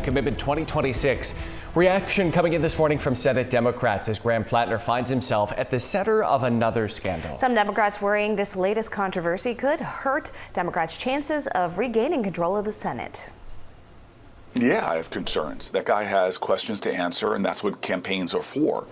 Commitment 2026. Reaction coming in this morning from Senate Democrats as Graham Platner finds himself at the center of another scandal. Some Democrats worrying this latest controversy could hurt Democrats' chances of regaining control of the Senate. Yeah, I have concerns. That guy has questions to answer, and that's what campaigns are for.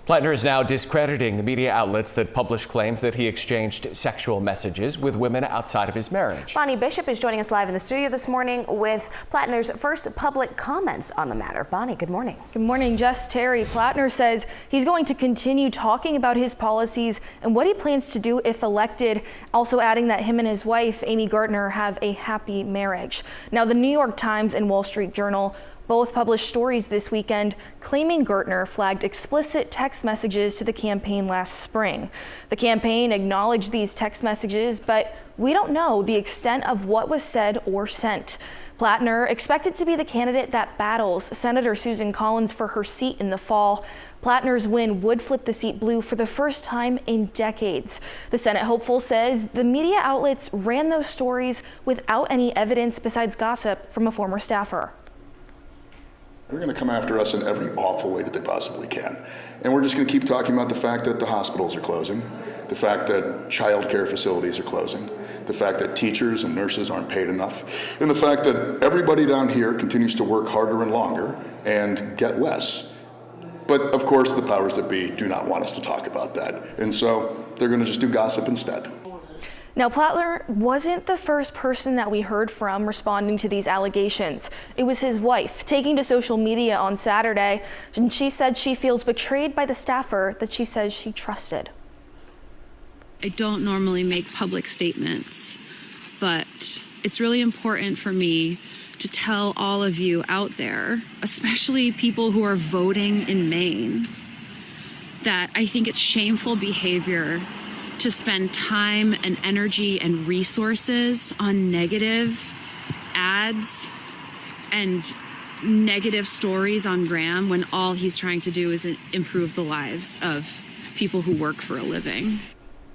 Platner is now discrediting the media outlets that publish claims that he exchanged sexual messages with women outside of his marriage. Bonnie Bishop is joining us live in the studio this morning with Platner's first public comments on the matter. Bonnie, good morning. Good morning, Jess. Terry. Platner says he's going to continue talking about his policies and what he plans to do if elected, also adding that him and his wife, Amy Gardner, have a happy marriage. Now, the New York Times and Wall Street Journal both published stories this weekend claiming Gardner flagged explicit text messages to the campaign last spring. The campaign acknowledged these text messages, but we don't know the extent of what was said or sent. Platner expected to be the candidate that battles Senator Susan Collins for her seat in the fall. Platner's win would flip the seat blue for the first time in decades. The Senate hopeful says the media outlets ran those stories without any evidence besides gossip from a former staffer. They're going to come after us in every awful way that they possibly can. And we're just going to keep talking about the fact that the hospitals are closing, the fact that child care facilities are closing, the fact that teachers and nurses aren't paid enough, and the fact that everybody down here continues to work harder and longer and get less. But of course, the powers that be do not want us to talk about that. And so they're going to just do gossip instead. Now, Platner wasn't the first person that we heard from responding to these allegations. It was his wife, taking to social media on Saturday, and she said she feels betrayed by the staffer that she says she trusted. I don't normally make public statements, but it's really important for me to tell all of you out there, especially people who are voting in Maine, that I think it's shameful behavior to spend time and energy and resources on negative ads and negative stories on Graham when all he's trying to do is improve the lives of people who work for a living.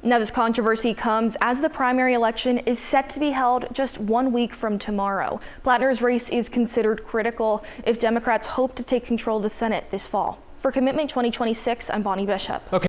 Now, this controversy comes as the primary election is set to be held just 1 week from tomorrow. Platner's race is considered critical if Democrats hope to take control of the Senate this fall. For Commitment 2026, I'm Bonnie Bishop. Okay.